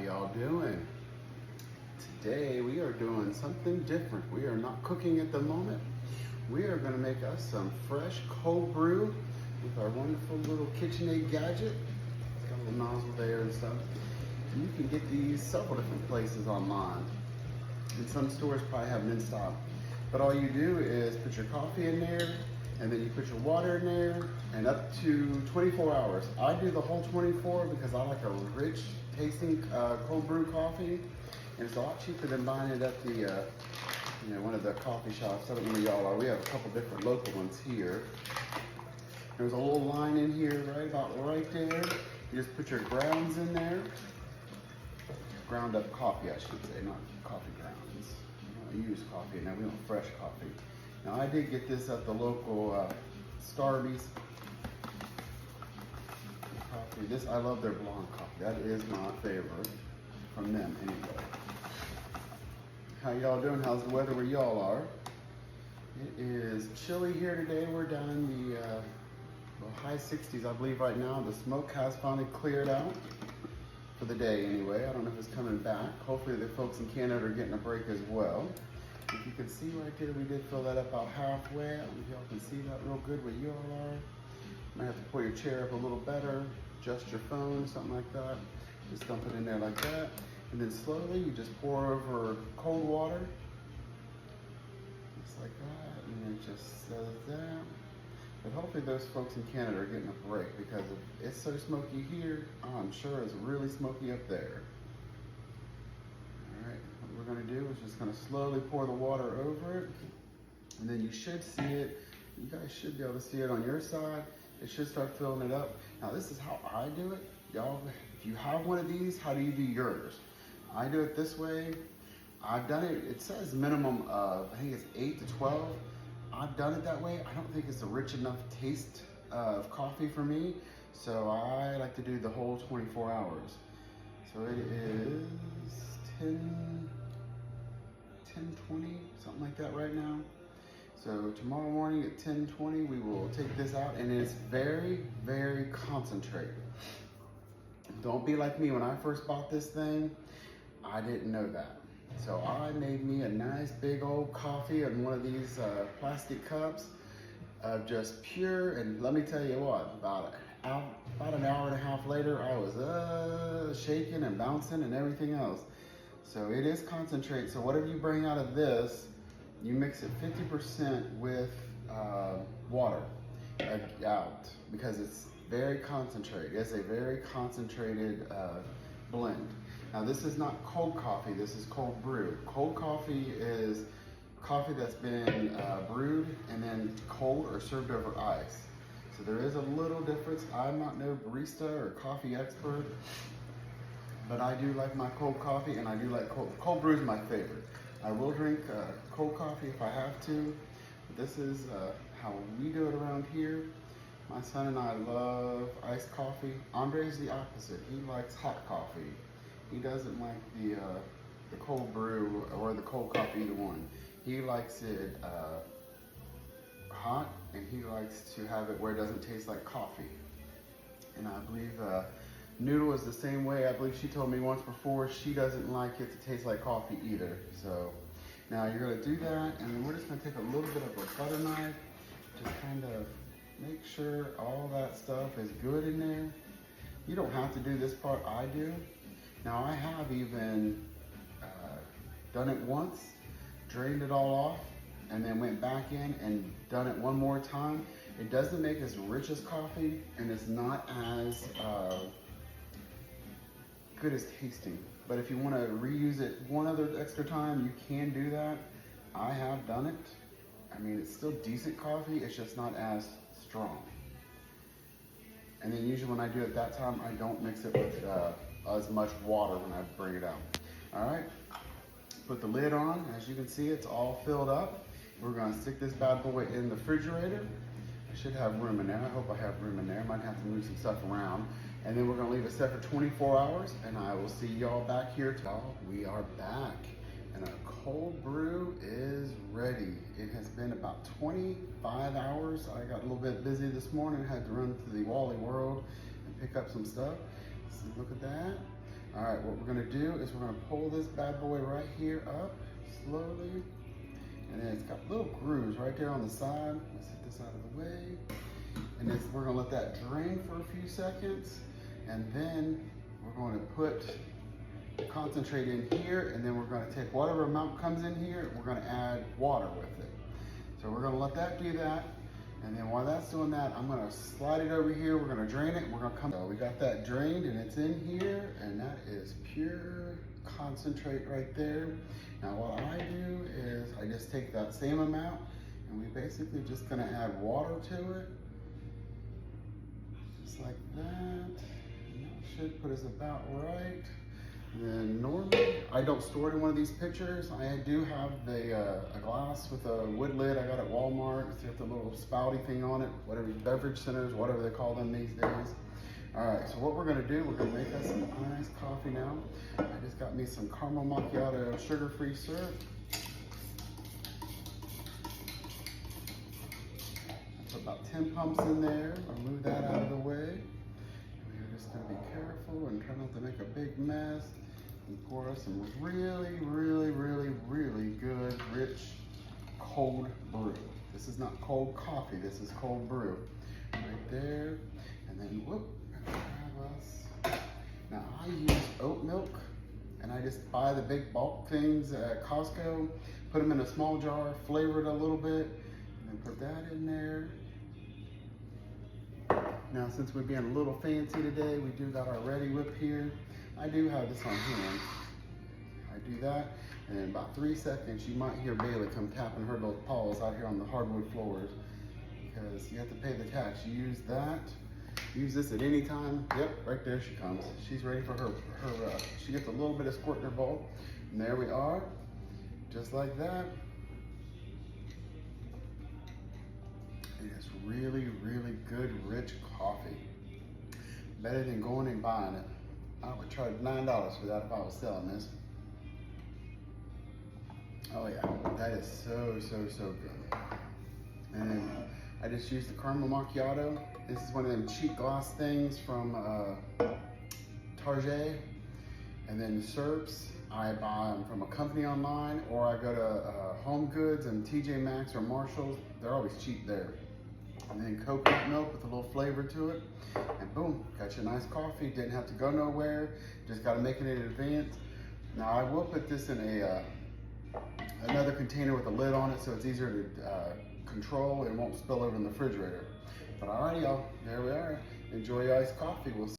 y'all doing? Today we are doing something different. We are not cooking at the moment. We are going to make us some fresh cold brew with our wonderful little KitchenAid gadget. It's got a little nozzle there and stuff. You can get these several different places online. And some stores probably have them in stock. But all you do is put your coffee in there, and then you put your water in there, and up to 24 hours. I do the whole 24 because I like a rich tasting cold brew coffee, and it's a lot cheaper than buying it at the one of the coffee shops. I don't know where y'all are. We have a couple different local ones here. There's a little line in here, right there. You just put your grounds in there. Ground up coffee, I should say, not coffee grounds. We don't use coffee now, we want fresh coffee. Now I did get this at the local Starbucks coffee. I love their blonde coffee. That is my favorite from them anyway. How y'all doing? How's the weather where y'all are? It is chilly here today. We're down in the high 60s, I believe, right now. The smoke has finally cleared out for the day anyway. I don't know if it's coming back. Hopefully the folks in Canada are getting a break as well. If you can see right there, we did fill that up about halfway. I don't know if y'all can see that real good where you all are. Might have to pull your chair up a little better, adjust your phone, something like that. Just dump it in there like that. And then slowly you just pour over cold water. Just like that, and it just says that. But hopefully those folks in Canada are getting a break, because if it's so smoky here, I'm sure it's really smoky up there. All right, what we're gonna do is just gonna slowly pour the water over it, and then you should see it. You guys should be able to see it on your side. It should start filling it up. Now this is how I do it. Y'all, if you have one of these, how do you do yours? I do it this way. I've done it, it says minimum of, I think it's 8 to 12. I've done it that way. I don't think it's a rich enough taste of coffee for me, so I like to do the whole 24 hours. So it is 10:20, something like that right now. So tomorrow morning at 10:20, we will take this out, and it's very, very concentrated. Don't be like me. When I first bought this thing, I didn't know that. So I made me a nice big old coffee in one of these plastic cups of just pure, and let me tell you what, about an hour and a half later, I was shaking and bouncing and everything else. So it is concentrate. So whatever you bring out of this, you mix it 50% with water out, because it's very concentrated. It's a very concentrated blend. Now this is not cold coffee, this is cold brew. Cold coffee is coffee that's been brewed and then cold or served over ice. So there is a little difference. I'm not no barista or coffee expert, but I do like my cold coffee, and I do like cold brew is my favorite. I will drink cold coffee if I have to. But this is how we do it around here. My son and I love iced coffee. Andre's the opposite. He likes hot coffee. He doesn't like the cold brew or the cold coffee, either one. He likes it hot, and he likes to have it where it doesn't taste like coffee. And I believe Noodle is the same way. I believe she told me once before she doesn't like it to taste like coffee either. So now you're gonna do that, and then we're just gonna take a little bit of a butter knife, just kind of make sure all that stuff is good in there. You don't have to do this part, I do. Now I have even done it once, drained it all off, and then went back in and done it one more time. It doesn't make as rich as coffee, and it's not as good as tasting. But if you want to reuse it one other extra time, you can do that. I have done it. I mean, it's still decent coffee, it's just not as strong. And then usually when I do it that time, I don't mix it with as much water when I bring it out. All right, put the lid on. As you can see, it's all filled up. We're gonna stick this bad boy in the refrigerator. I should have room in there. I hope I have room in there. Might have to move some stuff around. And then we're gonna leave it set for 24 hours, and I will see y'all back here. We are back, and our cold brew is ready. It has been about 25 hours. I got a little bit busy this morning. Had to run to the Wally World and pick up some stuff. So look at that. All right, what we're gonna do is we're gonna pull this bad boy right here up slowly. And then it's got little grooves right there on the side. Let's get this out of the way. And then we're gonna let that drain for a few seconds. And then we're going to put the concentrate in here, and then we're gonna take whatever amount comes in here, we're gonna add water with it. So we're gonna let that do that. And then while that's doing that, I'm gonna slide it over here. We're gonna drain it. We're gonna come. So we got that drained and it's in here, and that is pure concentrate right there. Now what I do is I just take that same amount, and we basically just gonna add water to it, just like that. And that should put us about right. And then normally, I don't store it in one of these pitchers. I do have a glass with a wood lid I got at Walmart. It's got the little spouty thing on it, whatever, beverage centers, whatever they call them these days. All right, so what we're gonna do, we're gonna make us some nice coffee now. I just got me some caramel macchiato sugar-free syrup. I put about 10 pumps in there. I'll move that out of the way. We're just gonna be careful and try not to make a big mess. And pour us some really, really, really, really good, rich, cold brew. This is not cold coffee, this is cold brew. Right there. And then, whoop, grab us. Now I use oat milk, and I just buy the big bulk things at Costco, put them in a small jar, flavor it a little bit, and then put that in there. Now, since we're being a little fancy today, we do got our Ready Whip here. I do have this on hand. I do that, and in about 3 seconds, you might hear Bailey come tapping her little paws out here on the hardwood floors, because you have to pay the tax. You use that, use this at any time. Yep, right there she comes. She's ready for her she gets a little bit of squirt in her bowl, and there we are, just like that. And it's really, really good, rich coffee. Better than going and buying it. I would charge $9 for that if I was selling this. Oh yeah, that is so, so, so good. And I just used the caramel macchiato. This is one of them cheap glass things from Target. And then syrups, I buy them from a company online, or I go to Home Goods and TJ Maxx or Marshalls. They're always cheap there. And then coconut milk with a little flavor to it. And boom, got your nice coffee. Didn't have to go nowhere. Just got to make it in advance. Now I will put this in another container with a lid on it, so it's easier to control. It won't spill over in the refrigerator. But alrighty, y'all, there we are. Enjoy your iced coffee. We'll see.